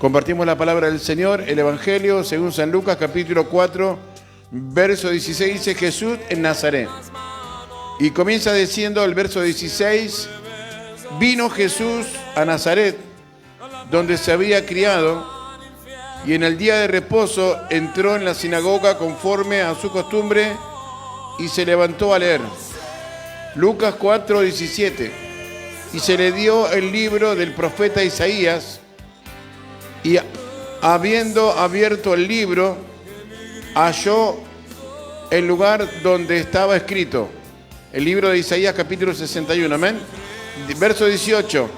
Compartimos la palabra del Señor, el Evangelio según San Lucas, capítulo 4, verso 16, dice Jesús en Nazaret. Y comienza diciendo el verso 16, vino Jesús a Nazaret, donde se había criado, y en el día de reposo entró en la sinagoga conforme a su costumbre y se levantó a leer. Lucas 4, 17. Y se le dio el libro del profeta Isaías, y habiendo abierto el libro, halló el lugar donde estaba escrito. El libro de Isaías, capítulo 61, amén. Verso 18.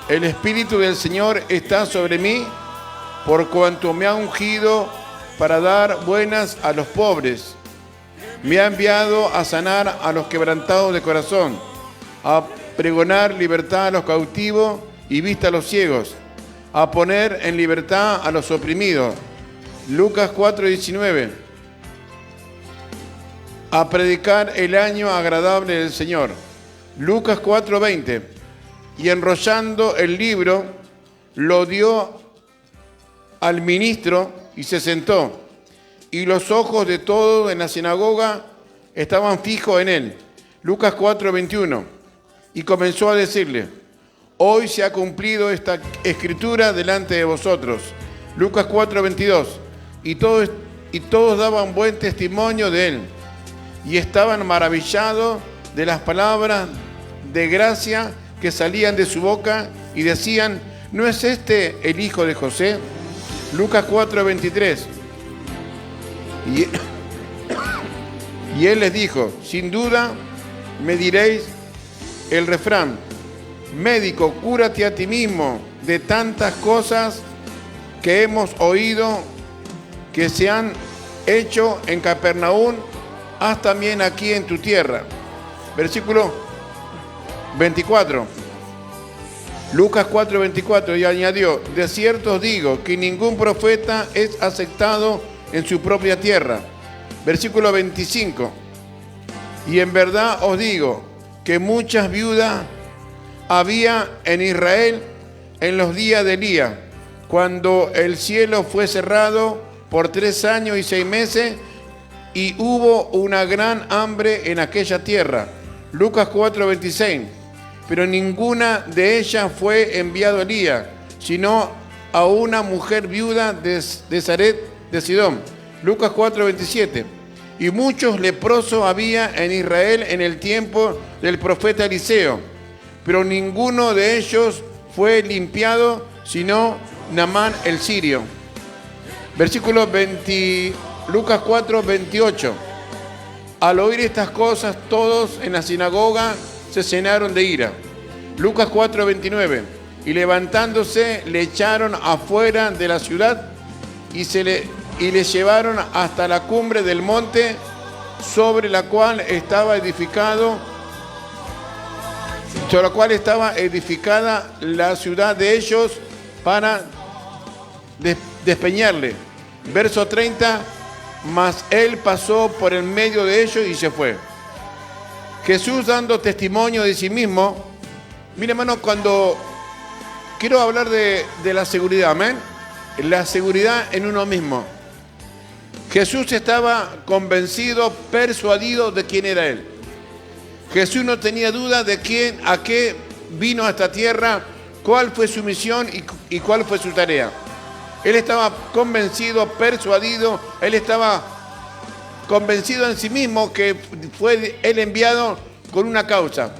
El Espíritu del Señor está sobre mí, por cuanto me ha ungido para dar buenas a los pobres. Me ha enviado a sanar a los quebrantados de corazón, a pregonar libertad a los cautivos y vista a los ciegos, a poner en libertad a los oprimidos. Lucas 4:19. A predicar el año agradable del Señor. Lucas 4:20. Y enrollando el libro, lo dio al ministro y se sentó. Y los ojos de todos en la sinagoga estaban fijos en él. Lucas 4:21. Y comenzó a decirle: hoy se ha cumplido esta escritura delante de vosotros. Lucas 4:22. Y todos daban buen testimonio de él, y estaban maravillados de las palabras de gracia que salían de su boca, y decían: ¿no es este el hijo de José? Lucas 4:23. Y él les dijo: sin duda me diréis el refrán: médico, cúrate a ti mismo de tantas cosas que hemos oído que se han hecho en Capernaum, haz también aquí en tu tierra. Versículo 24. Lucas 4:24, y añadió: de cierto os digo que ningún profeta es aceptado en su propia tierra. Versículo 25. Y en verdad os digo que muchas viudas había en Israel en los días de Elías, cuando el cielo fue cerrado por 3 años y 6 meses, y hubo una gran hambre en aquella tierra. Lucas 4:26. Pero ninguna de ellas fue enviado Elías, sino a una mujer viuda de Zaret de Sidón. Lucas 4:27. Y muchos leprosos había en Israel en el tiempo del profeta Eliseo, pero ninguno de ellos fue limpiado, sino Naamán el sirio. Versículo 20, Lucas 4:28. Al oír estas cosas, todos en la sinagoga se llenaron de ira. Lucas 4:29. Y levantándose, le echaron afuera de la ciudad y le llevaron hasta la cumbre del monte sobre la cual estaba edificada la ciudad de ellos, para despeñarle. Verso 30. Mas él pasó por en medio de ellos y se fue. Jesús dando testimonio de sí mismo. Mire, hermano, cuando quiero hablar de la seguridad, amén, la seguridad en uno mismo. Jesús estaba convencido, persuadido de quién era él. Jesús no tenía duda de a qué vino a esta tierra, cuál fue su misión y cuál fue su tarea. Él estaba convencido, persuadido, él estaba convencido en sí mismo que fue él enviado con una causa.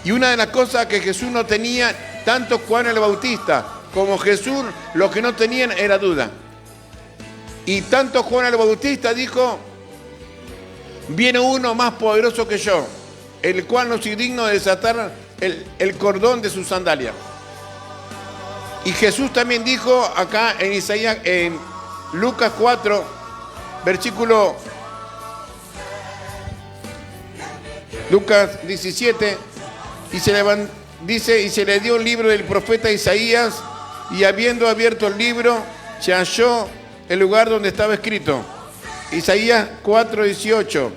Y una de las cosas que Jesús no tenía, tanto Juan el Bautista como Jesús, lo que no tenían era duda. Y tanto Juan el Bautista dijo: viene uno más poderoso que yo, el cual no soy digno de desatar el cordón de su sandalia. Y Jesús también dijo acá en Isaías, en Lucas 4, versículo Lucas 17, y se le dio el libro del profeta Isaías, y habiendo abierto el libro, se halló el lugar donde estaba escrito. Isaías 4:18.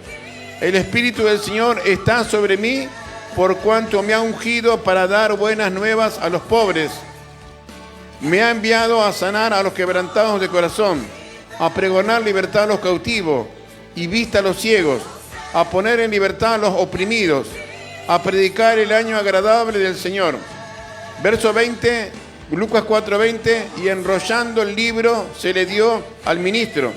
El Espíritu del Señor está sobre mí, por cuanto me ha ungido para dar buenas nuevas a los pobres. Me ha enviado a sanar a los quebrantados de corazón, a pregonar libertad a los cautivos y vista a los ciegos, a poner en libertad a los oprimidos, a predicar el año agradable del Señor. Verso 20, Lucas 4:20, y enrollando el libro se le dio al ministro,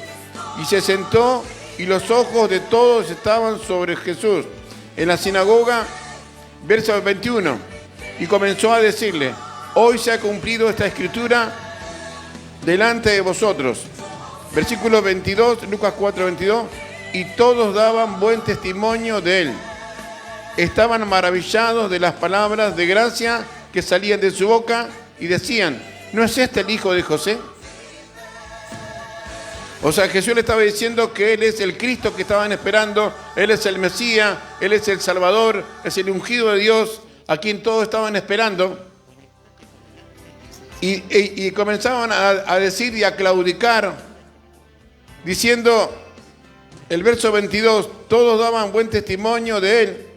y se sentó, y los ojos de todos estaban sobre Jesús. En la sinagoga, verso 21, y comenzó a decirle: hoy se ha cumplido esta escritura delante de vosotros. Versículo 22, Lucas 4:22, y todos daban buen testimonio de él. Estaban maravillados de las palabras de gracia que salían de su boca y decían: ¿no es este el hijo de José? O sea, Jesús le estaba diciendo que Él es el Cristo que estaban esperando, Él es el Mesías, Él es el Salvador, es el ungido de Dios, a quien todos estaban esperando. Y comenzaban a decir y a claudicar, diciendo, el verso 22, todos daban buen testimonio de Él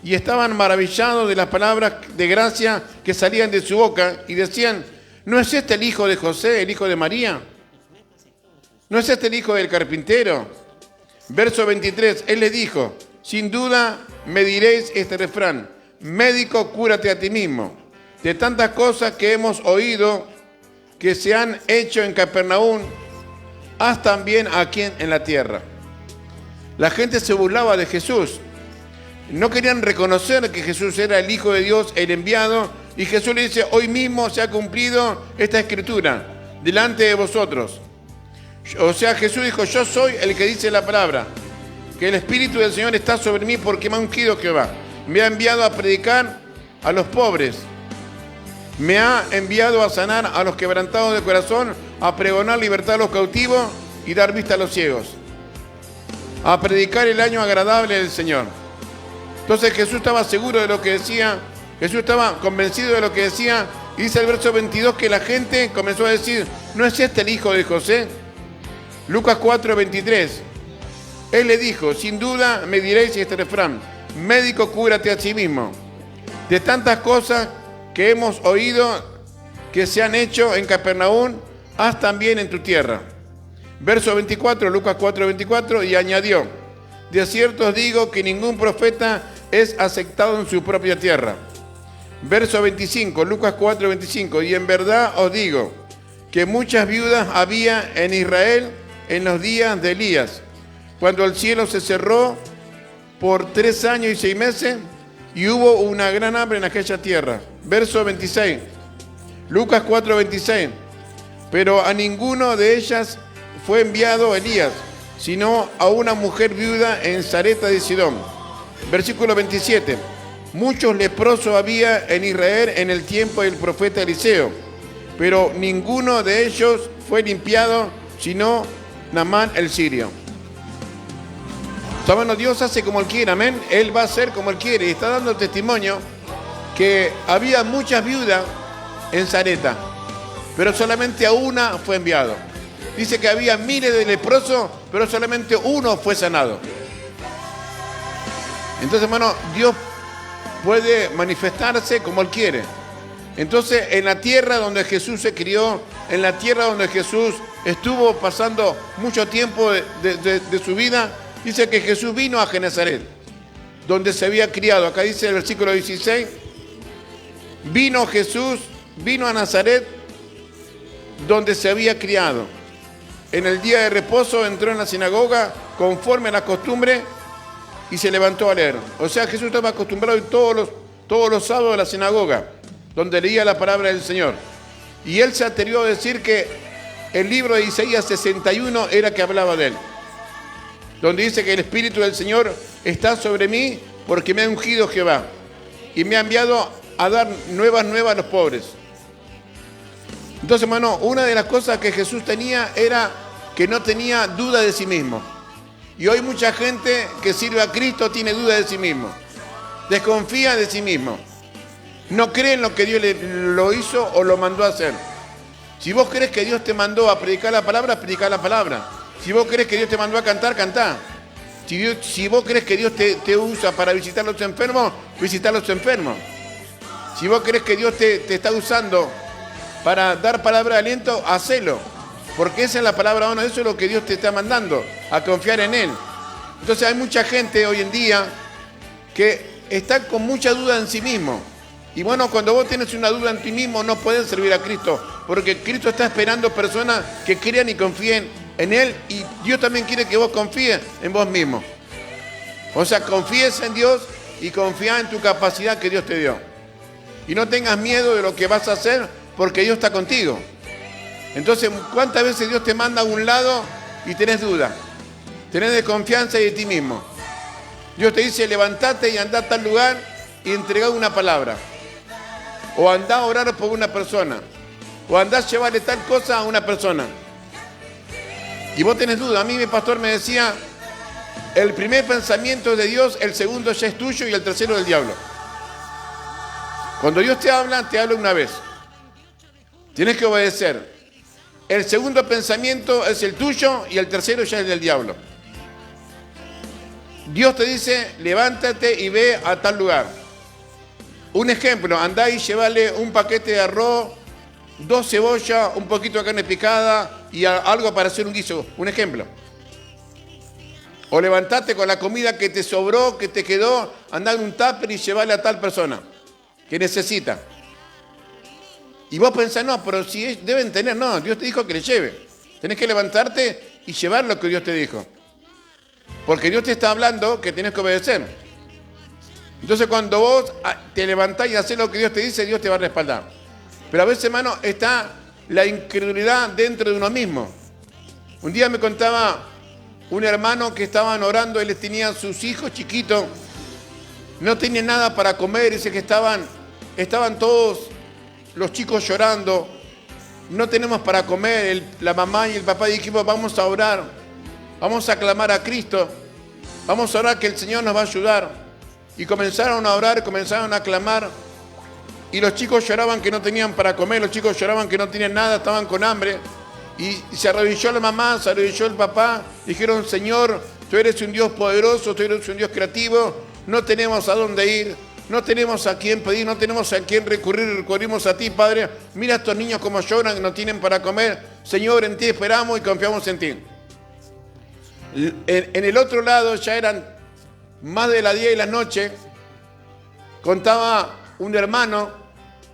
y estaban maravillados de las palabras de gracia que salían de su boca y decían: ¿no es este el hijo de José, el hijo de María? ¿No es este el hijo del carpintero? Verso 23, Él les dijo: sin duda me diréis este refrán: médico, cúrate a ti mismo. De tantas cosas que hemos oído que se han hecho en Capernaum, haz también aquí en la tierra. La gente se burlaba de Jesús. No querían reconocer que Jesús era el Hijo de Dios, el enviado, y Jesús le dice: hoy mismo se ha cumplido esta escritura delante de vosotros. O sea, Jesús dijo: yo soy el que dice la palabra, que el Espíritu del Señor está sobre mí porque me ha ungido Jehová. Me ha enviado a predicar a los pobres. Me ha enviado a sanar a los quebrantados de corazón, a pregonar libertad a los cautivos y dar vista a los ciegos, a predicar el año agradable del Señor. Entonces Jesús estaba seguro de lo que decía, Jesús estaba convencido de lo que decía, y dice el verso 22 que la gente comenzó a decir: ¿no es este el hijo de José? Lucas 4:23, Él le dijo: sin duda me diréis este refrán: médico, cúrate a sí mismo. De tantas cosas que hemos oído que se han hecho en Capernaum, haz también en tu tierra. Verso 24, Lucas 4:24, y añadió: de cierto os digo que ningún profeta es aceptado en su propia tierra. Verso 25, Lucas 4:25, y en verdad os digo que muchas viudas había en Israel en los días de Elías, cuando el cielo se cerró por 3 años y 6 meses, y hubo una gran hambre en aquella tierra. Verso 26, Lucas 4:26, pero a ninguno de ellas fue enviado Elías, sino a una mujer viuda en Sarepta de Sidón. Versículo 27, muchos leprosos había en Israel en el tiempo del profeta Eliseo, pero ninguno de ellos fue limpiado, sino Naamán el sirio. Bueno, Dios hace como Él quiere, amén. Él va a hacer como Él quiere. Y está dando testimonio que había muchas viudas en Sarepta, pero solamente a una fue enviado. Dice que había miles de leprosos, pero solamente uno fue sanado. Entonces, hermano, Dios puede manifestarse como Él quiere. Entonces, en la tierra donde Jesús se crió, en la tierra donde Jesús estuvo pasando mucho tiempo de su vida, dice que Jesús vino a Genezaret, donde se había criado. Acá dice el versículo 16, vino Jesús, vino a Nazaret, donde se había criado. En el día de reposo entró en la sinagoga conforme a la costumbre y se levantó a leer. O sea, Jesús estaba acostumbrado todos los sábados a la sinagoga, donde leía la palabra del Señor. Y él se atrevió a decir que el libro de Isaías 61 era que hablaba de él, donde dice que el Espíritu del Señor está sobre mí porque me ha ungido Jehová y me ha enviado a dar nuevas a los pobres. Entonces, hermano, una de las cosas que Jesús tenía era que no tenía duda de sí mismo. Y hoy mucha gente que sirve a Cristo tiene duda de sí mismo, desconfía de sí mismo, no cree en lo que Dios lo hizo o lo mandó a hacer. Si vos crees que Dios te mandó a predicar la palabra, predicar la palabra. Si vos crees que Dios te mandó a cantar, cantá. Si vos crees que Dios te usa para visitar a los enfermos, visitar a los enfermos. Si vos crees que Dios te está usando para dar palabra de aliento, hacelo. Porque esa es la palabra honor, eso es lo que Dios te está mandando, a confiar en Él. Entonces hay mucha gente hoy en día que está con mucha duda en sí mismo. Y bueno, cuando vos tienes una duda en ti mismo, no puedes servir a Cristo. Porque Cristo está esperando personas que crean y confíen en Él. Y Dios también quiere que vos confíes en vos mismo. O sea, confíes en Dios y confía en tu capacidad que Dios te dio. Y no tengas miedo de lo que vas a hacer porque Dios está contigo. Entonces, ¿cuántas veces Dios te manda a un lado y tenés duda? Tenés desconfianza de ti mismo. Dios te dice, levantate y andá a tal lugar y entregá una palabra. O andá a orar por una persona. O andá a llevarle tal cosa a una persona. Y vos tenés duda. A mí mi pastor me decía, el primer pensamiento es de Dios, el segundo ya es tuyo y el tercero del diablo. Cuando Dios te habla una vez. Tienes que obedecer. El segundo pensamiento es el tuyo y el tercero ya es del diablo. Dios te dice, levántate y ve a tal lugar. Un ejemplo, andá y llevale un paquete de arroz, 2 cebollas, un poquito de carne picada y algo para hacer un guiso. Un ejemplo. O levantate con la comida que te sobró, que te quedó, andá en un tupper y llevale a tal persona que necesita. Y vos pensás, no, pero si deben tener, no, Dios te dijo que le lleve. Tenés que levantarte y llevar lo que Dios te dijo. Porque Dios te está hablando que tenés que obedecer. Entonces cuando vos te levantás y haces lo que Dios te dice, Dios te va a respaldar. Pero a veces, hermano, está la incredulidad dentro de uno mismo. Un día me contaba un hermano que estaban orando, él tenía sus hijos chiquitos, no tenían nada para comer, dice que estaban todos los chicos llorando, no tenemos para comer, la mamá y el papá dijimos, vamos a orar, vamos a clamar a Cristo, vamos a orar que el Señor nos va a ayudar. Y comenzaron a orar, comenzaron a clamar, y los chicos lloraban que no tenían para comer, los chicos lloraban que no tenían nada, estaban con hambre. Y se arrodilló la mamá, se arrodilló el papá, dijeron, Señor, tú eres un Dios poderoso, tú eres un Dios creativo, no tenemos a dónde ir, no tenemos a quién pedir, no tenemos a quién recurrir, recurrimos a ti, Padre. Mira a estos niños como lloran, que no tienen para comer. Señor, en ti esperamos y confiamos en ti. En el otro lado ya eran más de las 10 de la noche, contaba un hermano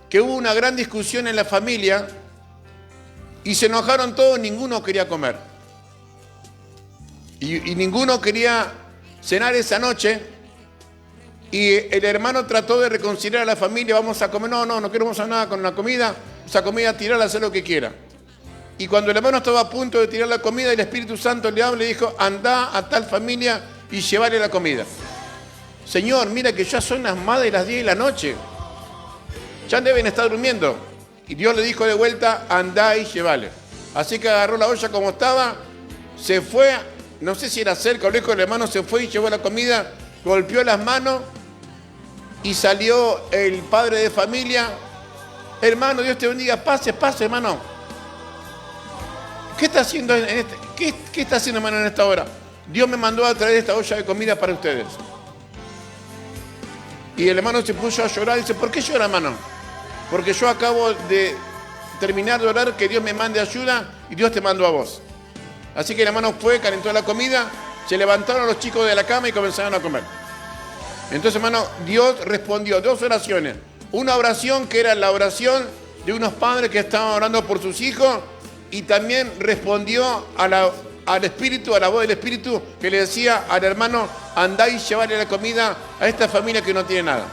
que hubo una gran discusión en la familia y se enojaron todos, ninguno quería comer. Y ninguno quería cenar esa noche. Y el hermano trató de reconciliar a la familia, vamos a comer, no queremos hacer nada con la comida, esa comida tirarla, hacer lo que quiera. Y cuando el hermano estaba a punto de tirar la comida, el Espíritu Santo le habló y le dijo, andá a tal familia y llevarle la comida. Señor, mira que ya son las más de las 10 de la noche. Ya deben estar durmiendo. Y Dios le dijo de vuelta, andá y llevale. Así que agarró la olla como estaba, se fue, no sé si era cerca o lejos, el hermano se fue y llevó la comida, golpeó las manos y salió el padre de familia. Hermano, Dios te bendiga, pase, hermano. ¿Qué está haciendo ¿Qué está haciendo, hermano, en esta hora? Dios me mandó a traer esta olla de comida para ustedes. Y el hermano se puso a llorar y dice, ¿por qué llora, hermano? Porque yo acabo de terminar de orar que Dios me mande ayuda y Dios te mandó a vos. Así que el hermano fue, calentó la comida, se levantaron los chicos de la cama y comenzaron a comer. Entonces, hermano, Dios respondió 2 oraciones. Una oración que era la oración de unos padres que estaban orando por sus hijos y también respondió al Espíritu, a la voz del Espíritu que le decía al hermano, andá y llevarle la comida a esta familia que no tiene nada.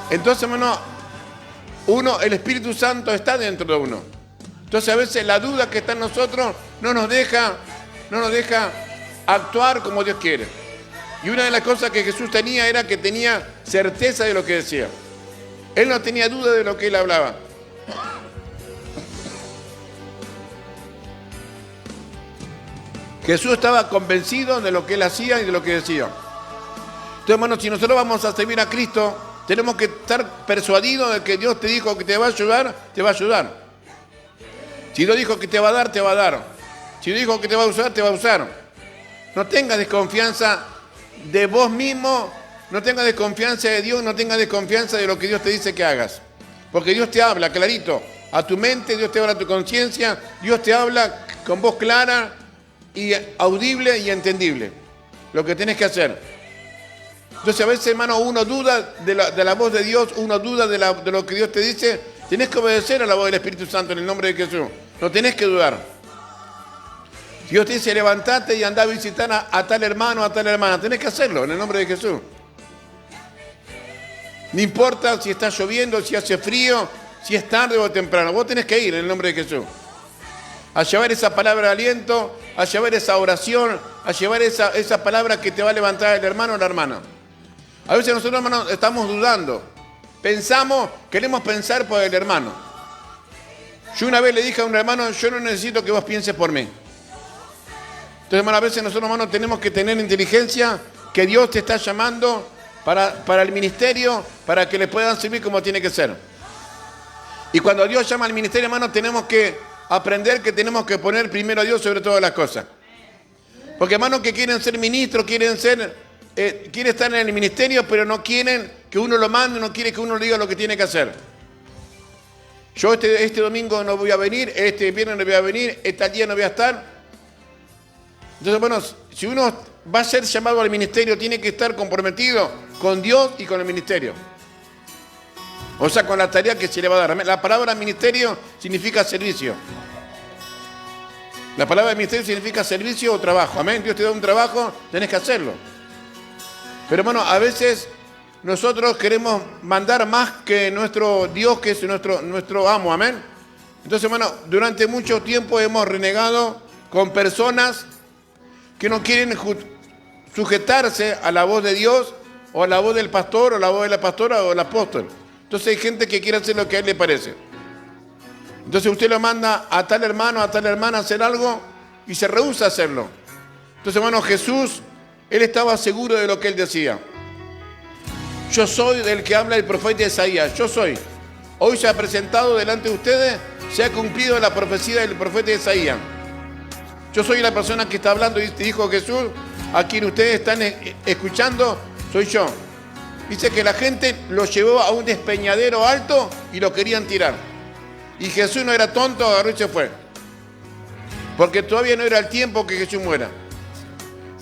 Entonces, hermano, el Espíritu Santo está dentro de uno. Entonces, a veces la duda que está en nosotros no nos deja actuar como Dios quiere. Y una de las cosas que Jesús tenía era que tenía certeza de lo que decía. Él no tenía duda de lo que él hablaba. Jesús estaba convencido de lo que él hacía y de lo que decía. Entonces, hermanos, si nosotros vamos a servir a Cristo, tenemos que estar persuadidos de que Dios te dijo que te va a ayudar, te va a ayudar. Si Dios dijo que te va a dar, te va a dar. Si Dios dijo que te va a usar, te va a usar. No tengas desconfianza de vos mismo, no tengas desconfianza de Dios, no tengas desconfianza de lo que Dios te dice que hagas. Porque Dios te habla clarito. a tu mente, Dios te habla a tu conciencia, Dios te habla con voz clara y audible y entendible. Lo que tienes que hacer. Entonces a veces, hermano, uno duda de la voz de Dios, uno duda de lo que Dios te dice. Tienes que obedecer a la voz del Espíritu Santo en el nombre de Jesús. No tenés que dudar. Dios te dice, levantate y anda a visitar a tal hermano, a tal hermana. Tenés que hacerlo en el nombre de Jesús. No importa si está lloviendo, si hace frío, si es tarde o temprano. Vos tenés que ir en el nombre de Jesús. A llevar esa palabra de aliento, a llevar esa oración, a llevar esa palabra que te va a levantar el hermano o la hermana. A veces nosotros, hermanos, estamos dudando. Queremos pensar por el hermano. Yo una vez le dije a un hermano, yo no necesito que vos pienses por mí. Entonces, hermano, a veces nosotros, hermanos, tenemos que tener inteligencia, que Dios te está llamando para el ministerio, para que le puedan servir como tiene que ser. Y cuando Dios llama al ministerio, hermano, tenemos que aprender que tenemos que poner primero a Dios sobre todas las cosas. Porque, hermanos, que quieren ser ministros, quieren estar en el ministerio, pero no quieren que uno lo mande, no quieren que uno le diga lo que tiene que hacer. Yo este domingo no voy a venir, este viernes no voy a venir, este día no voy a estar. Entonces, bueno, si uno va a ser llamado al ministerio, tiene que estar comprometido con Dios y con el ministerio. O sea, con la tarea que se le va a dar. La palabra ministerio significa servicio. La palabra ministerio significa servicio o trabajo. Amén. Dios te da un trabajo, tenés que hacerlo. Pero, hermano, a veces nosotros queremos mandar más que nuestro Dios, que es nuestro amo. Amén. Entonces, hermano, durante mucho tiempo hemos renegado con personas que no quieren sujetarse a la voz de Dios o a la voz del pastor o la voz de la pastora o del apóstol. Entonces hay gente que quiere hacer lo que a él le parece. Entonces usted lo manda a tal hermano, a tal hermana a hacer algo y se rehúsa a hacerlo. Entonces, hermano, Jesús, él estaba seguro de lo que él decía. Yo soy del que habla el profeta Isaías, yo soy. Hoy se ha presentado delante de ustedes, se ha cumplido la profecía del profeta Isaías. Yo soy la persona que está hablando, y dijo Jesús, a quien ustedes están escuchando, soy yo. Dice que la gente lo llevó a un despeñadero alto y lo querían tirar. Y Jesús no era tonto, agarró y se fue. Porque todavía no era el tiempo que Jesús muera.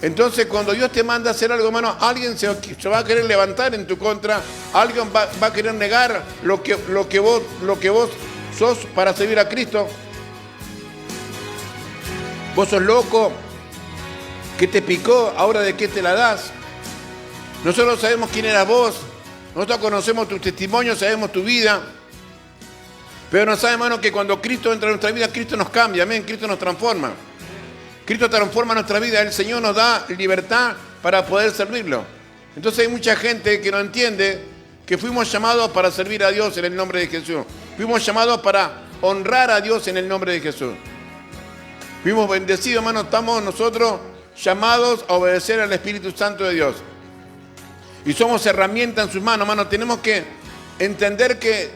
Entonces, cuando Dios te manda a hacer algo, hermano, alguien se va a querer levantar en tu contra, alguien va a querer negar lo que vos sos para servir a Cristo. Vos sos loco, ¿qué te picó? ¿Ahora de qué te la das? Nosotros sabemos quién eras vos, nosotros conocemos tu testimonio, sabemos tu vida, pero no sabemos, hermano, que cuando Cristo entra en nuestra vida, Cristo nos cambia, amén, Cristo nos transforma. Cristo transforma nuestra vida, el Señor nos da libertad para poder servirlo. Entonces hay mucha gente que no entiende que fuimos llamados para servir a Dios en el nombre de Jesús. Fuimos llamados para honrar a Dios en el nombre de Jesús. Fuimos bendecidos, hermano, estamos nosotros llamados a obedecer al Espíritu Santo de Dios. Y somos herramientas en sus manos, hermano. Tenemos que entender que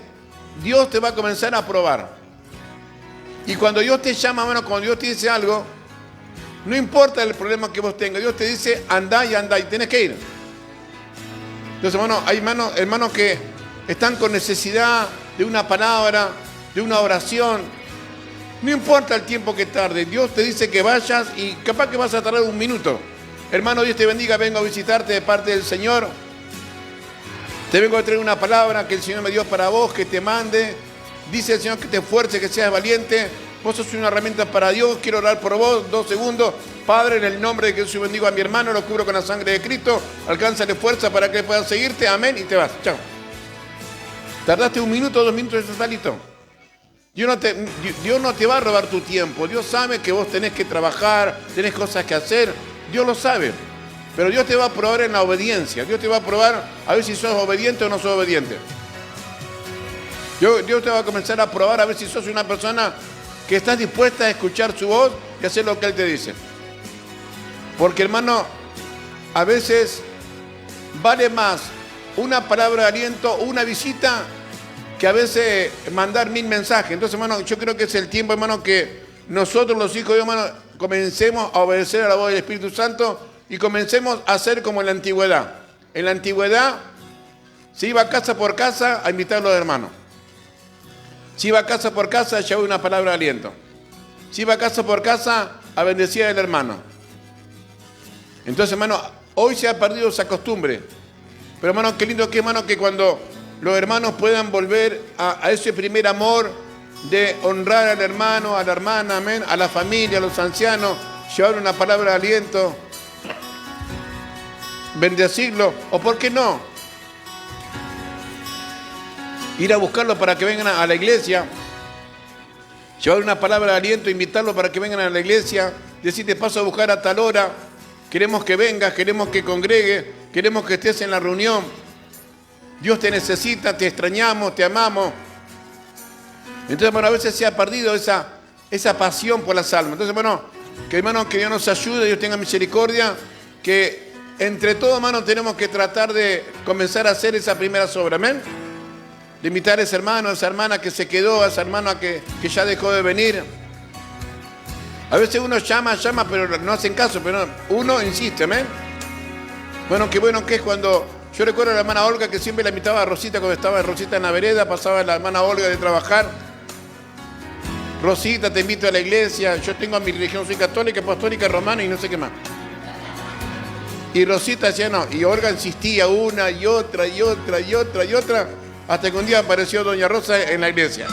Dios te va a comenzar a probar. Y cuando Dios te llama, hermano, cuando Dios te dice algo, no importa el problema que vos tengas, Dios te dice, andá y tenés que ir. Entonces, hermano, hay hermanos que están con necesidad de una palabra, de una oración. No importa el tiempo que tarde, Dios te dice que vayas y capaz que vas a tardar un minuto. Hermano, Dios te bendiga, vengo a visitarte de parte del Señor. Te vengo a traer una palabra que el Señor me dio para vos, que te mande. Dice el Señor que te esfuerces, que seas valiente. Vos sos una herramienta para Dios, quiero orar por vos, 2 segundos. Padre, en el nombre de Jesús bendigo a mi hermano, lo cubro con la sangre de Cristo. Alcánzale fuerza para que puedan seguirte, amén, y te vas. Chao. Tardaste 1 minuto, 2 minutos, eso está listo. Dios no te va a robar tu tiempo. Dios sabe que vos tenés que trabajar, tenés cosas que hacer. Dios lo sabe. Pero Dios te va a probar en la obediencia. Dios te va a probar a ver si sos obediente o no sos obediente. Dios te va a comenzar a probar a ver si sos una persona que estás dispuesta a escuchar su voz y hacer lo que Él te dice. Porque, hermano, a veces vale más una palabra de aliento, una visita, que a veces mandar 1000 mensajes. Entonces, hermano, yo creo que es el tiempo, hermano, que nosotros los hijos de Dios, hermano, comencemos a obedecer a la voz del Espíritu Santo y comencemos a hacer como en la antigüedad. En la antigüedad se iba casa por casa a invitar a los hermanos. Si iba casa por casa, llevaba una palabra de aliento. Si iba casa por casa, a bendecir al hermano. Entonces, hermano, hoy se ha perdido esa costumbre. Pero, hermano, qué lindo que, hermano, que cuando los hermanos puedan volver a ese primer amor de honrar al hermano, a la hermana, amén, a la familia, a los ancianos, llevar una palabra de aliento, bendecirlo, o por qué no, ir a buscarlo para que vengan a la iglesia, llevar una palabra de aliento, invitarlo para que vengan a la iglesia, decir te paso a buscar a tal hora, queremos que vengas, queremos que congregues, queremos que estés en la reunión, Dios te necesita, te extrañamos, te amamos. Entonces, bueno, a veces se ha perdido esa pasión por las almas. Entonces, bueno, que hermano, que Dios nos ayude, Dios tenga misericordia, que entre todos, hermano, tenemos que tratar de comenzar a hacer esa primera obra, amén. De invitar a ese hermano, a esa hermana que se quedó, a esa hermana que ya dejó de venir. A veces uno llama, pero no hacen caso, pero uno insiste, amén. Bueno, que es cuando, yo recuerdo a la hermana Olga que siempre la invitaba a Rosita cuando estaba Rosita en la vereda, pasaba la hermana Olga de trabajar. Rosita, te invito a la iglesia, yo tengo a mi religión, soy católica, apostólica, romana y no sé qué más. Y Rosita decía no, y Olga insistía una y otra, hasta que un día apareció Doña Rosa en la iglesia.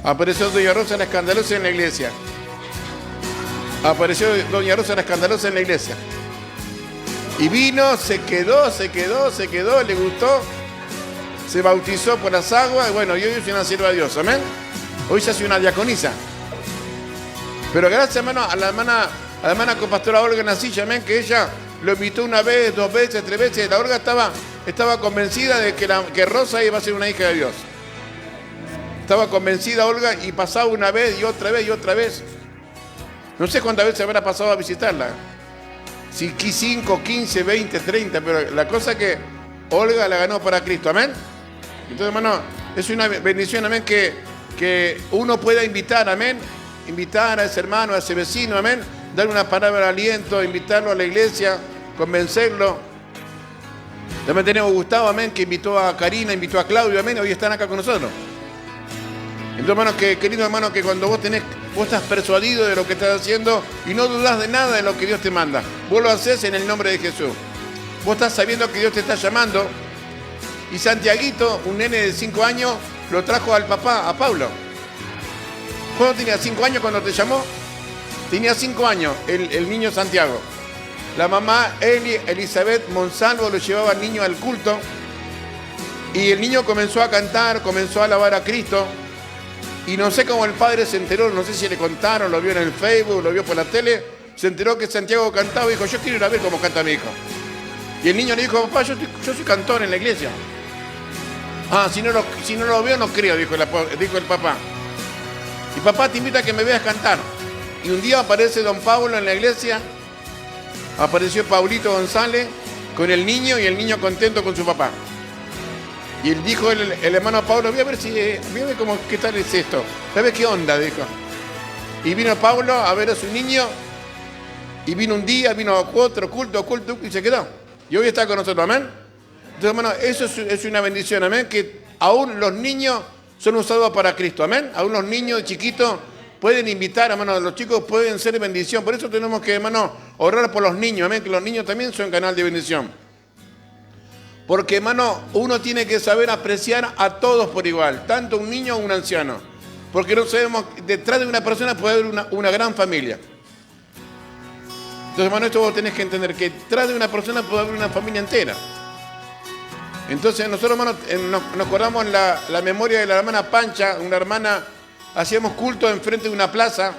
Apareció Doña Rosa la escandalosa en la iglesia. Apareció Doña Rosa la escandalosa en la iglesia. Y vino, se quedó, le gustó, se bautizó por las aguas, y bueno, y hoy es una sierva de Dios, amén. Hoy se hace una diaconisa. Pero gracias, hermano, a la hermana compastora Olga en la silla, amén, que ella lo invitó una vez, 2 veces, 3 veces. La Olga estaba convencida de que Rosa iba a ser una hija de Dios. Estaba convencida Olga y pasaba una vez y otra vez y otra vez. No sé cuántas veces habrá pasado a visitarla. Si 5, 15, 20, 30, pero la cosa que Olga la ganó para Cristo, amén. Entonces, hermano, es una bendición, amén, que uno pueda invitar, amén, invitar a ese hermano, a ese vecino, amén, darle una palabra de aliento, invitarlo a la iglesia, convencerlo. También tenemos a Gustavo, amén, que invitó a Karina, invitó a Claudio, amén, hoy están acá con nosotros. Entonces, hermano, querido hermano, que cuando vos estás persuadido de lo que estás haciendo y no dudás de nada de lo que Dios te manda, vos lo haces en el nombre de Jesús. Vos estás sabiendo que Dios te está llamando. Y Santiaguito, un nene de 5 años, lo trajo al papá, a Pablo. ¿Cuándo tenía 5 años cuando te llamó? Tenía 5 años el niño Santiago. La mamá Elizabeth Monsalvo lo llevaba al niño al culto. Y el niño comenzó a cantar, comenzó a alabar a Cristo. Y no sé cómo el padre se enteró, no sé si le contaron, lo vio en el Facebook, lo vio por la tele. Se enteró que Santiago cantaba y dijo, yo quiero ir a ver cómo canta mi hijo. Y el niño le dijo, papá, yo soy cantor en la iglesia. Ah, si no lo veo, no creo, dijo el papá. Y papá te invita a que me veas cantar. Y un día aparece don Pablo en la iglesia, apareció Paulito González con el niño y el niño contento con su papá. Y él dijo el hermano Pablo, voy a ver cómo, qué tal es esto. A ver qué onda, dijo. Y vino Pablo a ver a su niño, y vino un día, vino otro culto, y se quedó. Y hoy está con nosotros, amén. Entonces, hermano, eso es una bendición, amén, que aún los niños son usados para Cristo, amén. Aún los niños chiquitos pueden invitar, hermano, los chicos pueden ser bendición. Por eso tenemos que, hermano, orar por los niños, amén, que los niños también son canal de bendición. Porque, hermano, uno tiene que saber apreciar a todos por igual, tanto un niño como un anciano. Porque no sabemos, detrás de una persona puede haber una gran familia. Entonces, hermano, esto vos tenés que entender, que detrás de una persona puede haber una familia entera. Entonces, nosotros, hermano, nos acordamos la memoria de la hermana Pancha, una hermana, hacíamos culto enfrente de una plaza.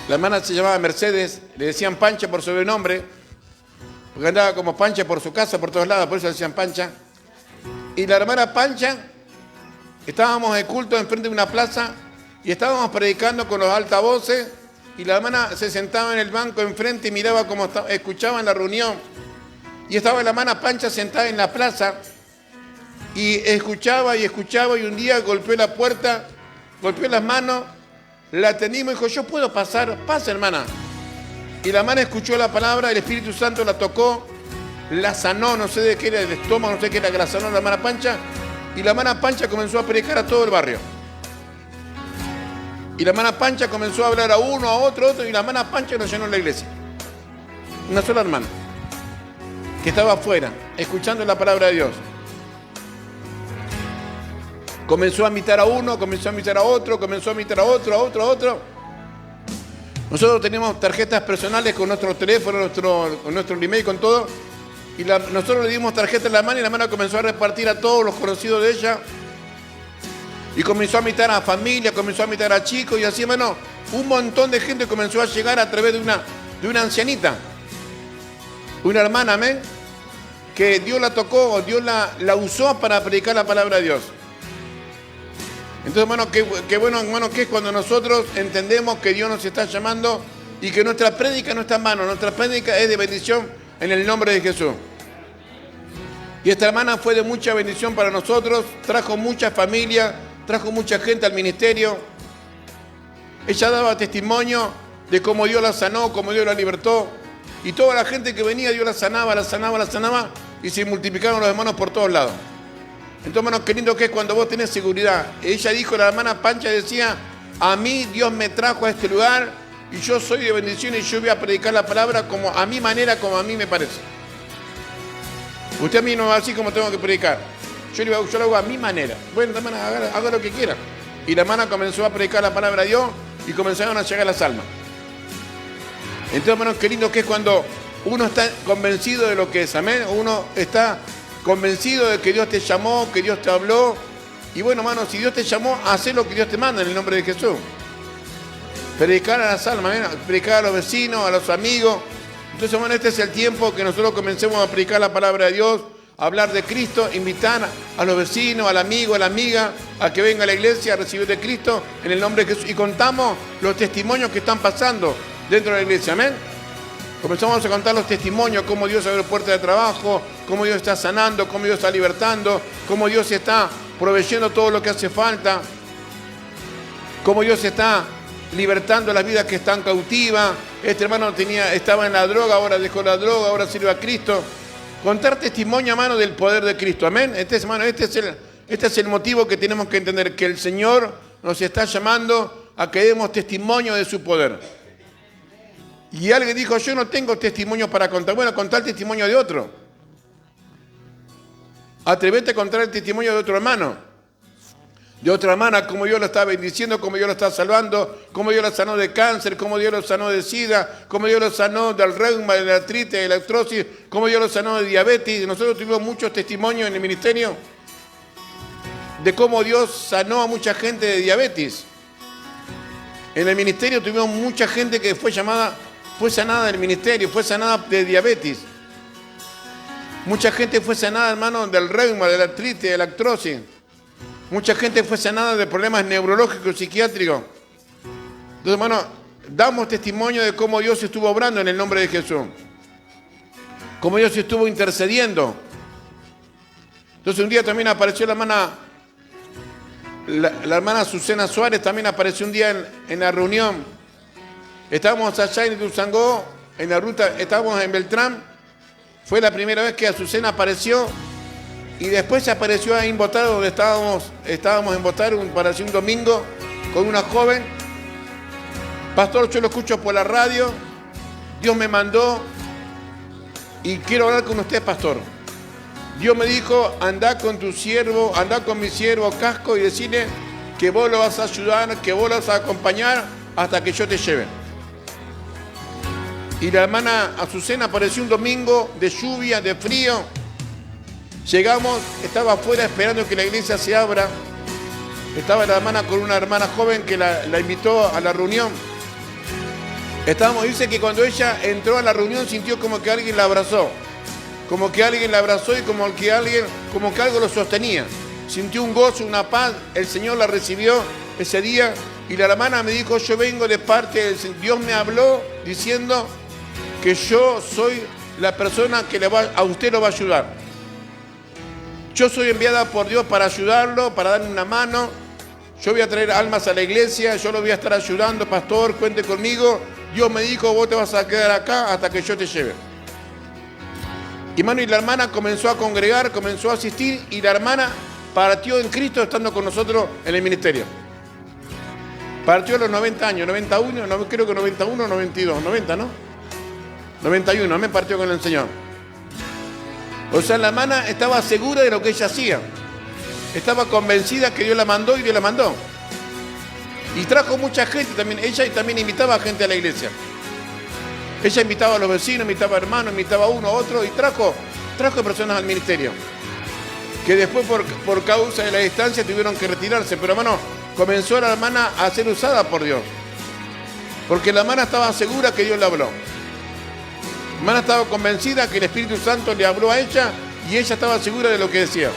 La hermana se llamaba Mercedes, le decían Pancha por sobrenombre, porque andaba como Pancha por su casa, por todos lados, por eso le decían Pancha. Y la hermana Pancha, estábamos en culto enfrente de una plaza y estábamos predicando con los altavoces y la hermana se sentaba en el banco enfrente y miraba cómo escuchaba en la reunión. Y estaba la hermana Pancha sentada en la plaza y escuchaba y un día golpeó la puerta, golpeó las manos, la atendimos y dijo, yo puedo pasar, pasa hermana. Y la hermana escuchó la palabra, el Espíritu Santo la tocó, la sanó, no sé de qué era el estómago, no sé qué era que la sanó la hermana Pancha. y la hermana Pancha comenzó a predicar a todo el barrio. Y la hermana Pancha comenzó a hablar a uno, a otro, y la hermana Pancha nos llenó la iglesia. Una sola hermana, que estaba afuera, escuchando la palabra de Dios. Comenzó a invitar a uno, comenzó a invitar a otro, comenzó a invitar a otro, a otro, a otro. Nosotros teníamos tarjetas personales con nuestro teléfono, con nuestro email, con todo. Y nosotros le dimos tarjeta a la hermana y la hermana comenzó a repartir a todos los conocidos de ella. Y comenzó a invitar a familia, comenzó a invitar a chicos y así, hermano, un montón de gente comenzó a llegar a través de una ancianita. Una hermana, amén, que Dios la tocó, Dios la usó para predicar la palabra de Dios. Entonces, hermano, qué bueno, hermano, que es cuando nosotros entendemos que Dios nos está llamando y que nuestra prédica no está en vano, nuestra prédica es de bendición en el nombre de Jesús. Y esta hermana fue de mucha bendición para nosotros, trajo mucha familia, trajo mucha gente al ministerio. Ella daba testimonio de cómo Dios la sanó, cómo Dios la libertó. Y toda la gente que venía, Dios la sanaba, la sanaba, la sanaba, y se multiplicaron los hermanos por todos lados. Entonces, hermanos, qué lindo que es cuando vos tenés seguridad. Ella dijo, la hermana Pancha decía, a mí Dios me trajo a este lugar y yo soy de bendición y yo voy a predicar la palabra como a mi manera, como a mí me parece. Usted a mí no va así como tengo que predicar. Yo lo hago a mi manera. Bueno, hermana, haga lo que quiera. Y la hermana comenzó a predicar la palabra de Dios y comenzaron a llegar las almas. Entonces, hermanos, qué lindo que es cuando uno está convencido de lo que es, amén. Uno está convencido de que Dios te llamó, que Dios te habló. Y bueno, hermano, si Dios te llamó, haz lo que Dios te manda en el nombre de Jesús. Predicar a las almas, predicar a los vecinos, a los amigos. Entonces, hermano, este es el tiempo que nosotros comencemos a predicar la palabra de Dios, a hablar de Cristo, invitar a los vecinos, al amigo, a la amiga, a que venga a la iglesia a recibir de Cristo en el nombre de Jesús. Y contamos los testimonios que están pasando dentro de la iglesia, amén. Comenzamos a contar los testimonios, cómo Dios abre puertas de trabajo, cómo Dios está sanando, cómo Dios está libertando, cómo Dios está proveyendo todo lo que hace falta, cómo Dios está libertando las vidas que están cautivas. Este hermano estaba en la droga, ahora dejó la droga, ahora sirve a Cristo. Contar testimonio, hermano, del poder de Cristo, amén. Este es el motivo que tenemos que entender, que el Señor nos está llamando a que demos testimonio de su poder. Y alguien dijo, yo no tengo testimonio para contar. Bueno, contar el testimonio de otro. Atrevete a contar el testimonio de otro hermano. De otra hermana, cómo Dios la está bendiciendo, cómo Dios la está salvando, cómo Dios la sanó de cáncer, cómo Dios la sanó de sida, cómo Dios la sanó del reuma, de la artritis, de la artrosis, cómo Dios la sanó de diabetes. Nosotros tuvimos muchos testimonios en el ministerio de cómo Dios sanó a mucha gente de diabetes. En el ministerio tuvimos mucha gente que fue sanada del ministerio, fue sanada de diabetes. Mucha gente fue sanada, hermano, del reuma, de la artritis, de la artrosis. Mucha gente fue sanada de problemas neurológicos, psiquiátricos. Entonces, hermano, damos testimonio de cómo Dios estuvo obrando en el nombre de Jesús. Cómo Dios estuvo intercediendo. Entonces, un día también apareció la hermana Susana Suárez, también apareció un día en la reunión. Estábamos allá en Ituzaingó, en la ruta, estábamos en Beltrán. Fue la primera vez que Azucena apareció. Y después se apareció ahí en Botar, donde estábamos en Botar, apareció un domingo con una joven. Pastor, yo lo escucho por la radio. Dios me mandó y quiero hablar con usted, pastor. Dios me dijo, anda con tu siervo, anda con mi siervo Casco y decirle que vos lo vas a ayudar, que vos lo vas a acompañar hasta que yo te lleve. Y la hermana Azucena apareció un domingo de lluvia, de frío. Llegamos, estaba afuera esperando que la iglesia se abra. Estaba la hermana con una hermana joven que la invitó a la reunión. Dice que cuando ella entró a la reunión sintió como que alguien la abrazó. Como que alguien la abrazó y como que algo lo sostenía. Sintió un gozo, una paz. El Señor la recibió ese día. Y la hermana me dijo, yo vengo de parte del Señor. Dios me habló diciendo que yo soy la persona que a usted lo va a ayudar. Yo soy enviada por Dios para ayudarlo, para darle una mano. Yo voy a traer almas a la iglesia, yo lo voy a estar ayudando, pastor, cuente conmigo. Dios me dijo, vos te vas a quedar acá hasta que yo te lleve. Y la hermana comenzó a congregar, comenzó a asistir, y la hermana partió en Cristo estando con nosotros en el ministerio. Partió a los 90 años, 91, creo que 91, 92, 90, ¿no? 91, me partió con el Señor. O sea, la hermana estaba segura de lo que ella hacía. Estaba convencida que Dios la mandó y Dios la mandó. Y trajo mucha gente también. Ella también invitaba a gente a la iglesia. Ella invitaba a los vecinos, invitaba a hermanos, invitaba a uno, a otro y trajo personas al ministerio. Que después por causa de la distancia tuvieron que retirarse. Pero hermano, comenzó la hermana a ser usada por Dios. Porque la hermana estaba segura que Dios le habló. La hermana estaba convencida que el Espíritu Santo le habló a ella y ella estaba segura de lo que decía.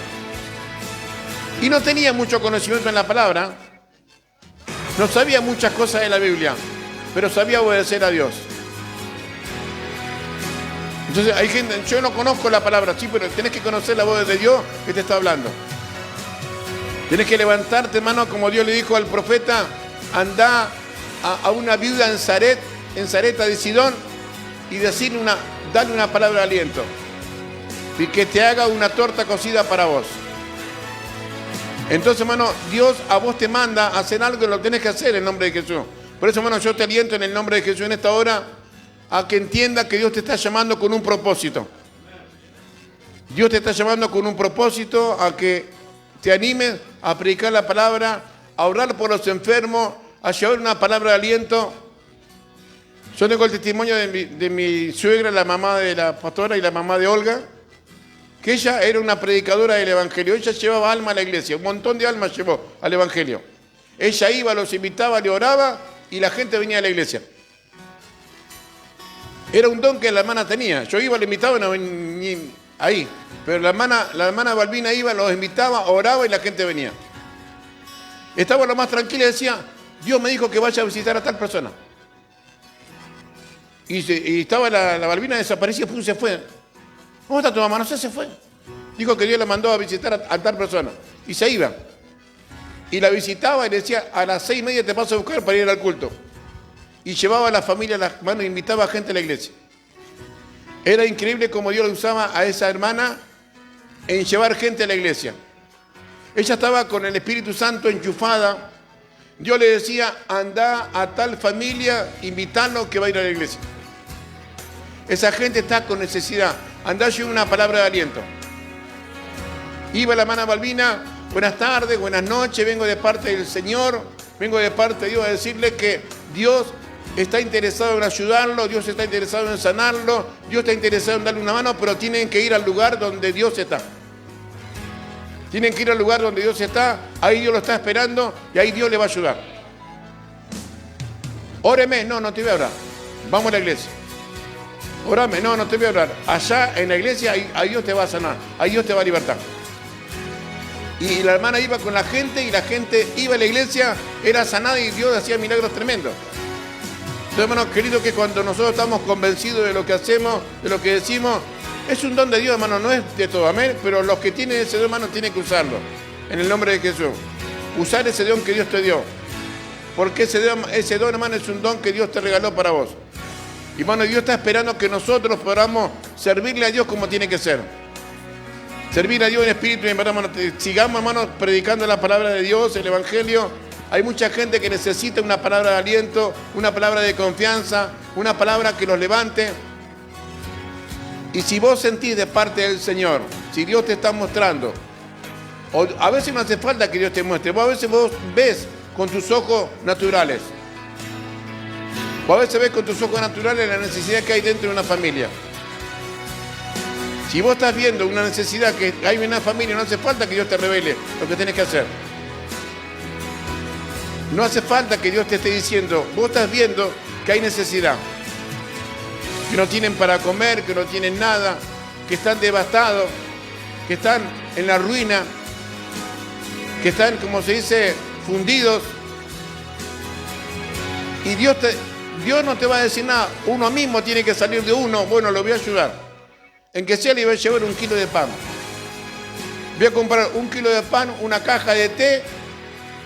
Y no tenía mucho conocimiento en la palabra. No sabía muchas cosas de la Biblia, pero sabía obedecer a Dios. Entonces hay gente, yo no conozco la palabra, sí, pero tenés que conocer la voz de Dios que te está hablando. Tenés que levantarte, hermano, como Dios le dijo al profeta, andá a una viuda en Sarepta de Sidón, y dale una palabra de aliento. Y que te haga una torta cocida para vos. Entonces, hermano, Dios a vos te manda a hacer algo y lo tenés que hacer en nombre de Jesús. Por eso, hermano, yo te aliento en el nombre de Jesús en esta hora a que entienda que Dios te está llamando con un propósito. Dios te está llamando con un propósito a que te animes a predicar la palabra, a orar por los enfermos, a llevar una palabra de aliento. Yo tengo el testimonio de mi suegra, la mamá de la pastora y la mamá de Olga, que ella era una predicadora del Evangelio. Ella llevaba alma a la iglesia, un montón de almas llevó al Evangelio. Ella iba, los invitaba, le oraba y la gente venía a la iglesia. Era un don que la hermana tenía. Yo iba, le invitaba, no venía ahí. Pero la hermana Balbina iba, los invitaba, oraba y la gente venía. Estaba lo más tranquila y decía, Dios me dijo que vaya a visitar a tal persona. Y estaba la Balbina desaparecida, pum, se fue. ¿Cómo está tu mamá? No sé, se fue. Dijo que Dios la mandó a visitar a tal persona. Y se iba. Y la visitaba y le decía, a las 6:30 te paso a buscar para ir al culto. Y llevaba a la familia a las manos e invitaba a gente a la iglesia. Era increíble cómo Dios le usaba a esa hermana en llevar gente a la iglesia. Ella estaba con el Espíritu Santo enchufada. Dios le decía, anda a tal familia, invitalo que va a ir a la iglesia. Esa gente está con necesidad. Andá, lleva una palabra de aliento. Iba la hermana Balbina, buenas tardes, buenas noches, vengo de parte del Señor, vengo de parte de Dios a decirle que Dios está interesado en ayudarlo, Dios está interesado en sanarlo, Dios está interesado en darle una mano, pero tienen que ir al lugar donde Dios está. Tienen que ir al lugar donde Dios está, ahí Dios lo está esperando y ahí Dios le va a ayudar. Óreme, no te voy a orar, vamos a la iglesia. Orame, no te voy a orar. Allá en la iglesia, ahí Dios te va a sanar, ahí Dios te va a libertar. Y la hermana iba con la gente y la gente iba a la iglesia, era sanada y Dios hacía milagros tremendos. Entonces, hermanos, querido, que cuando nosotros estamos convencidos de lo que hacemos, de lo que decimos, es un don de Dios, hermano, no es de todo, amén. Pero los que tienen ese don, hermano, tienen que usarlo. En el nombre de Jesús. Usar ese don que Dios te dio. Porque ese don, hermano, es un don que Dios te regaló para vos. Y, hermano, Dios está esperando que nosotros podamos servirle a Dios como tiene que ser. Servir a Dios en espíritu y en verdad, hermano. Sigamos, hermano, predicando la palabra de Dios, el Evangelio. Hay mucha gente que necesita una palabra de aliento, una palabra de confianza, una palabra que los levante. Y si vos sentís de parte del Señor, si Dios te está mostrando, o a veces no hace falta que Dios te muestre, a veces vos ves con tus ojos naturales. O a veces ves con tus ojos naturales la necesidad que hay dentro de una familia. Si vos estás viendo una necesidad que hay en una familia, no hace falta que Dios te revele lo que tenés que hacer. No hace falta que Dios te esté diciendo, vos estás viendo que hay necesidad. Que no tienen para comer, que no tienen nada, que están devastados, que están en la ruina, que están, como se dice, fundidos. Y Dios no te va a decir nada. Uno mismo tiene que salir de uno. Bueno, lo voy a ayudar. En que sea le voy a llevar 1 kilo de pan. Voy a comprar 1 kilo de pan, una caja de té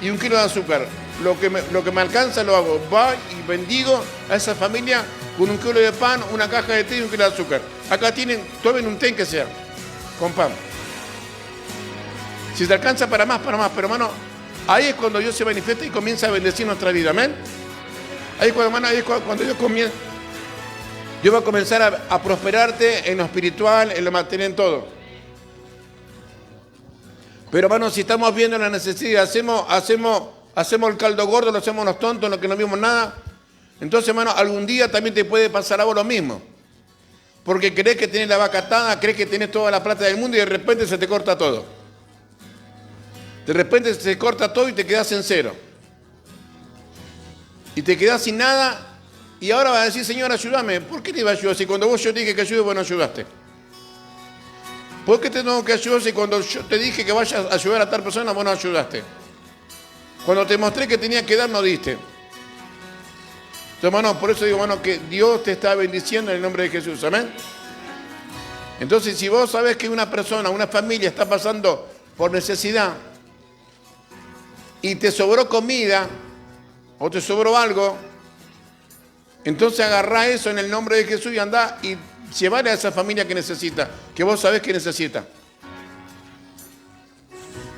y 1 kilo de azúcar. Lo que me alcanza lo hago. Va y bendigo a esa familia con 1 kilo de pan, una caja de té y 1 kilo de azúcar. Acá tomen un té que sea, con pan. Si te alcanza para más, para más. Pero hermano, ahí es cuando Dios se manifiesta y comienza a bendecir nuestra vida. Amén. Ahí, hermano, ahí es cuando Dios comienza. Dios va a comenzar a prosperarte en lo espiritual, en lo material, en todo. Pero hermano, si estamos viendo la necesidad, hacemos el caldo gordo, lo hacemos los tontos, los que no vimos nada. Entonces, hermano, algún día también te puede pasar a vos lo mismo. Porque crees que tenés la vaca atada, crees que tenés toda la plata del mundo y de repente se te corta todo. De repente se te corta todo y te quedás en cero. Y te quedás sin nada y ahora vas a decir, Señor, ayúdame. ¿Por qué te iba a ayudar si cuando vos yo te dije que ayude, vos no ayudaste? ¿Por qué te tengo que ayudar si cuando yo te dije que vayas a ayudar a tal persona, vos no ayudaste? Cuando te mostré que tenía que dar, no diste. Entonces, hermano, por eso digo, hermano, que Dios te está bendiciendo en el nombre de Jesús. Amén. Entonces, si vos sabés que una persona, una familia está pasando por necesidad y te sobró comida o te sobró algo, entonces agarrá eso en el nombre de Jesús y andá y llevarle a esa familia que necesita, que vos sabés que necesita.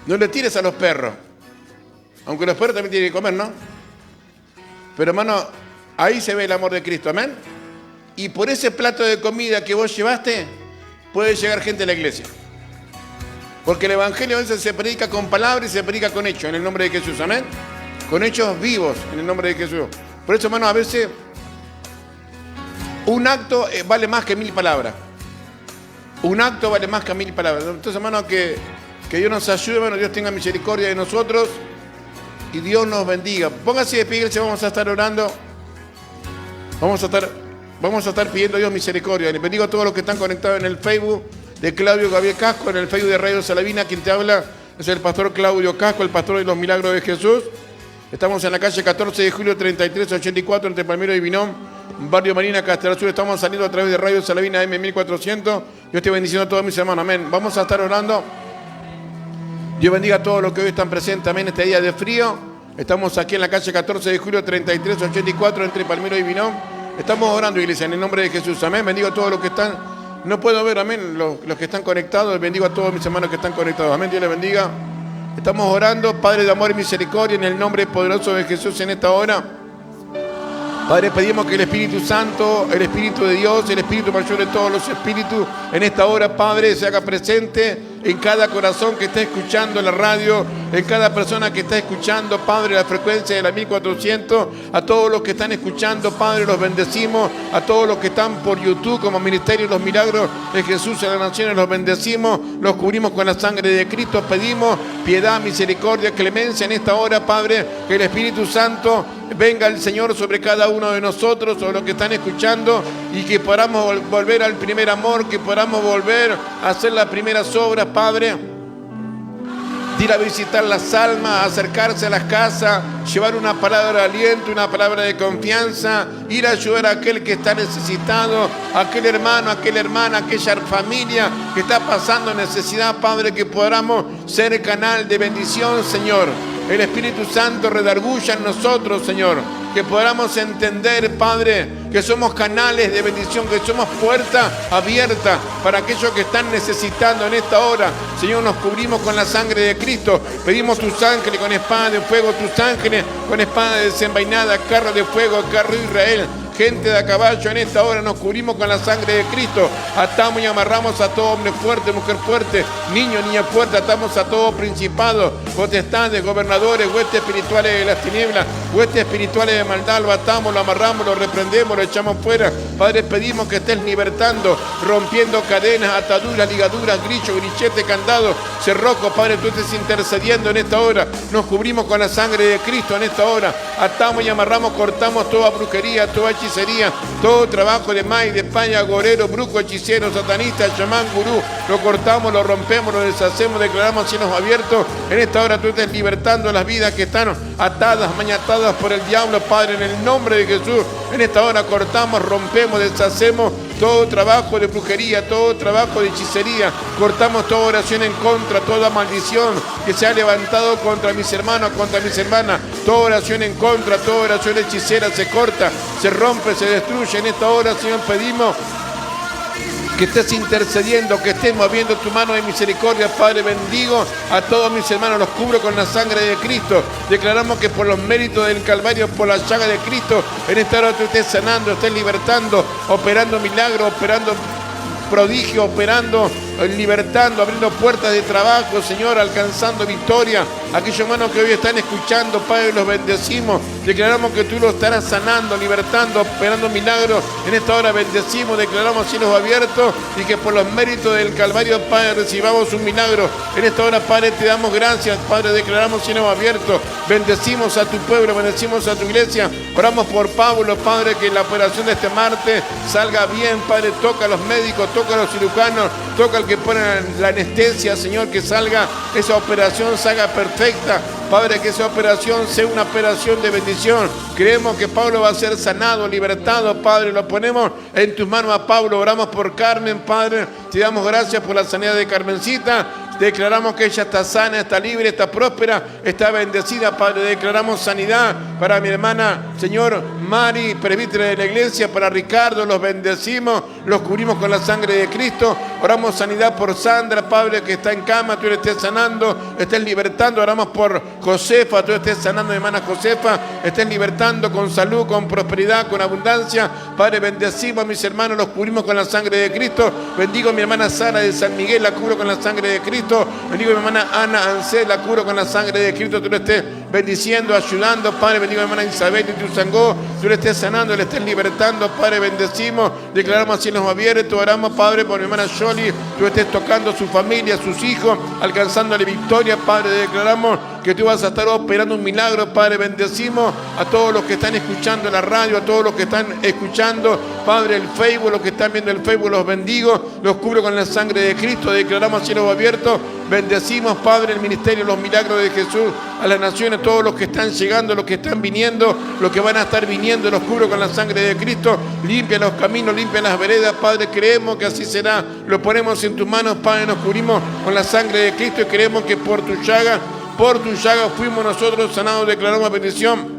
No le tires a los perros, aunque los perros también tienen que comer, ¿no? Pero hermano, ahí se ve el amor de Cristo, amén. Y por ese plato de comida que vos llevaste, puede llegar gente a la iglesia. Porque el evangelio a veces se predica con palabras y se predica con hechos, en el nombre de Jesús, amén. Con hechos vivos, en el nombre de Jesús. Por eso, hermano, a veces un acto vale más que 1000 palabras. Un acto vale más que 1000 palabras. Entonces, hermano, que Dios nos ayude, hermano, Dios tenga misericordia de nosotros y Dios nos bendiga. Póngase de pie, iglesia, vamos a estar orando. Vamos a estar pidiendo a Dios misericordia. Les bendigo a todos los que están conectados en el Facebook de Claudio Gabriel Casco, en el Facebook de Radio Salavina. Quien te habla es el pastor Claudio Casco, el pastor de los milagros de Jesús. Estamos en la calle 14 de julio 3384 entre Palmero y Vinón, Barrio Marina, Castel Sur. Estamos saliendo a través de Radio Salavina M1400. Dios te bendiciendo a todos mis hermanos. Amén. Vamos a estar orando. Dios bendiga a todos los que hoy están presentes. Amén. Este día de frío. Estamos aquí en la calle 14 de julio 3384 entre Palmero y Vinón. Estamos orando, iglesia, en el nombre de Jesús. Amén. Bendigo a todos los que están. No puedo ver, amén, los que están conectados. Bendigo a todos mis hermanos que están conectados. Amén. Dios les bendiga. Estamos orando, Padre de amor y misericordia, en el nombre poderoso de Jesús en esta hora. Padre, pedimos que el Espíritu Santo, el Espíritu de Dios, el Espíritu mayor de todos los espíritus, en esta hora, Padre, se haga presente en cada corazón que está escuchando la radio, en cada persona que está escuchando, Padre, la frecuencia de la 1400, a todos los que están escuchando, Padre, los bendecimos, a todos los que están por YouTube como Ministerio de los Milagros de Jesús en las Naciones, los bendecimos, los cubrimos con la sangre de Cristo, pedimos piedad, misericordia, clemencia en esta hora, Padre, que el Espíritu Santo venga el Señor sobre cada uno de nosotros, sobre los que están escuchando, y que podamos volver al primer amor, que podamos volver a hacer las primeras obras, Padre, de ir a visitar las almas, acercarse a las casas, llevar una palabra de aliento, una palabra de confianza, ir a ayudar a aquel que está necesitado, a aquel hermano, aquella hermana, aquella familia que está pasando necesidad, Padre, que podamos ser el canal de bendición, Señor. El Espíritu Santo redarguya en nosotros, Señor, que podamos entender, Padre, que somos canales de bendición, que somos puerta abierta para aquellos que están necesitando en esta hora. Señor, nos cubrimos con la sangre de Cristo, pedimos tus ángeles con espada de fuego, tus ángeles con espada desenvainada, carro de fuego, carro de Israel, gente de a caballo. En esta hora nos cubrimos con la sangre de Cristo, atamos y amarramos a todo hombre fuerte, mujer fuerte, niño, niña fuerte, atamos a todo principado, potestades, gobernadores, huestes espirituales de las tinieblas, huestes espirituales de maldad, lo atamos, lo amarramos, lo reprendemos, lo echamos fuera. Padre, pedimos que estés libertando, rompiendo cadenas, ataduras, ligaduras, grillos, grilletes, candados, cerrojos. Padre, tú estés intercediendo en esta hora, nos cubrimos con la sangre de Cristo en esta hora, atamos y amarramos, cortamos toda brujería, toda hechicería, todo trabajo de maíz, de paña, agorero, brujo, hechicero, satanista, chamán, gurú, lo cortamos, lo rompemos, lo deshacemos, declaramos cielos abiertos. En esta hora tú estés libertando las vidas que están atadas, mañatadas por el diablo, Padre, en el nombre de Jesús. En esta hora cortamos, rompemos, deshacemos todo trabajo de brujería, todo trabajo de hechicería, cortamos toda oración en contra, toda maldición que se ha levantado contra mis hermanos, contra mis hermanas, toda oración en contra, toda oración hechicera se corta, se rompe, se destruye. En esta hora, Señor, pedimos que estés intercediendo, que estés moviendo tu mano de misericordia, Padre. Bendigo a todos mis hermanos, los cubro con la sangre de Cristo. Declaramos que por los méritos del Calvario, por la llaga de Cristo, en esta hora tú estés sanando, estés libertando, operando milagros, operando prodigio, operando, libertando, abriendo puertas de trabajo, Señor, alcanzando victoria. Aquellos hermanos que hoy están escuchando, Padre, los bendecimos. Declaramos que tú los estarás sanando, libertando, operando milagros. En esta hora bendecimos, declaramos cielos abiertos y que por los méritos del Calvario, Padre, recibamos un milagro. En esta hora, Padre, te damos gracias, Padre, declaramos cielos abiertos. Bendecimos a tu pueblo, bendecimos a tu iglesia. Oramos por Pablo, Padre, que la operación de este martes salga bien, Padre. Toca a los médicos, toca a los cirujanos, toca al que pone la anestesia, Señor, que salga esa operación, salga perfecta. Padre, que esa operación sea una operación de bendición. Creemos que Pablo va a ser sanado, libertado, Padre. Lo ponemos en tus manos a Pablo. Oramos por Carmen, Padre. Te damos gracias por la sanidad de Carmencita. Declaramos que ella está sana, está libre, está próspera, está bendecida, Padre. Declaramos sanidad para mi hermana, Señor, Mari, presbítera de la iglesia, para Ricardo, los bendecimos, los cubrimos con la sangre de Cristo. Oramos sanidad por Sandra, Padre, que está en cama, tú le estés sanando, estés libertando. Oramos por Josefa, tú estés sanando, mi hermana Josefa, estés libertando con salud, con prosperidad, con abundancia. Padre, bendecimos a mis hermanos, los cubrimos con la sangre de Cristo. Bendigo a mi hermana Sara de San Miguel, la cubro con la sangre de Cristo. Bendigo a mi hermana Ana Ansel, la cubro con la sangre de Cristo. Tú le estés bendiciendo, ayudando, Padre. Bendigo a mi hermana Isabel de Tuzangó, tú le estés sanando, le estés libertando, Padre. Bendecimos, declaramos cielos abiertos. Oramos, Padre, por mi hermana Jolie, tú estés tocando a su familia, a sus hijos, alcanzándole victoria, Padre. Declaramos que tú vas a estar operando un milagro, Padre. Bendecimos a todos los que están escuchando en la radio, a todos los que están escuchando, Padre, el Facebook, los que están viendo el Facebook, los bendigo, los cubro con la sangre de Cristo. Declaramos cielos abiertos. Bendecimos, Padre, el ministerio, los milagros de Jesús a las naciones, todos los que están llegando, los que están viniendo, los que van a estar viniendo, los cubro con la sangre de Cristo. Limpia los caminos, limpia las veredas, Padre. Creemos que así será. Lo ponemos en tus manos, Padre. Nos cubrimos con la sangre de Cristo y creemos que por tu llaga fuimos nosotros sanados. Declaramos bendición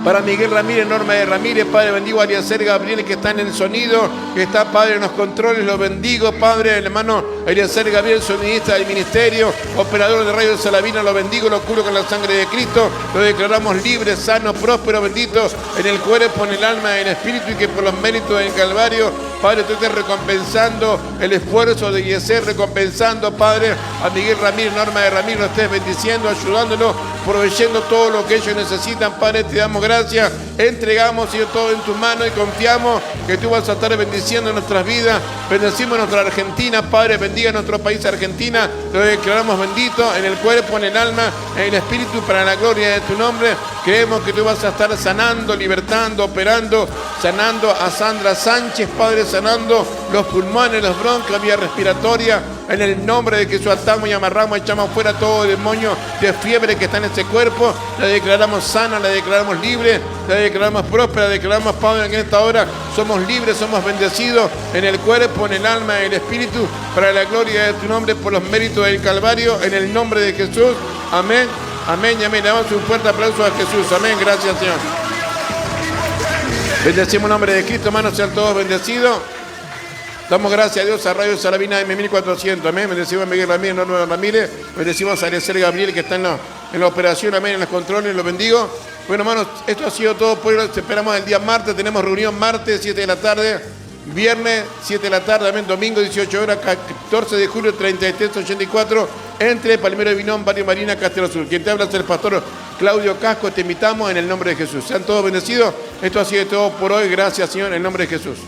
para Miguel Ramírez, Norma de Ramírez, Padre. Bendigo a Eliezer Gabriel, que está en el sonido, que está, Padre, en los controles. Lo bendigo, Padre, el hermano Eliezer Gabriel, sonidista del ministerio, operador de Radio Salavina. Lo bendigo, lo cubro con la sangre de Cristo. Lo declaramos libre, sano, próspero, bendito en el cuerpo, en el alma, en el espíritu, y que por los méritos del Calvario, Padre, tú estés recompensando el esfuerzo de Eliezer, recompensando, Padre, a Miguel Ramírez, Norma de Ramírez. Lo estés bendiciendo, ayudándolo, proveyendo todo lo que ellos necesitan, Padre. Te damos gracias, entregamos, Señor, todo en tus manos y confiamos que tú vas a estar bendiciendo nuestras vidas. Bendecimos nuestra Argentina, Padre. Bendiga nuestro país, Argentina. Lo declaramos bendito en el cuerpo, en el alma, en el espíritu, para la gloria de tu nombre. Creemos que tú vas a estar sanando, libertando, operando, sanando a Sandra Sánchez, Padre, sanando los pulmones, los bronquios, vía respiratoria. En el nombre de Jesús atamos y amarramos, echamos fuera todo demonio de fiebre que está en ese cuerpo. La declaramos sana, la declaramos libre, la declaramos próspera, la declaramos, Padre, que en esta hora somos libres, somos bendecidos en el cuerpo, en el alma, en el espíritu, para la gloria de tu nombre, por los méritos del Calvario, en el nombre de Jesús. Amén, amén y amén. Le damos un fuerte aplauso a Jesús. Amén, gracias, Señor. Bendecimos el nombre de Cristo, hermanos, sean todos bendecidos. Damos gracias a Dios, a Radio Salavina M1400, amén. Bendecimos a Miguel Ramírez, Norma Ramírez. Bendecimos a Eliezer Gabriel, que está en la operación, amén, en los controles, los bendigo. Bueno, hermanos, esto ha sido todo por hoy. Te esperamos el día martes. Tenemos reunión martes, 7 de la tarde. Viernes, 7 de la tarde, amén. Domingo, 18 horas, 14 de julio, 3384. Entre Palmero de Vinón, Barrio Marina, Castelo Sur. Quien te habla es el pastor Claudio Casco. Te invitamos en el nombre de Jesús. Sean todos bendecidos. Esto ha sido todo por hoy. Gracias, Señor, en el nombre de Jesús.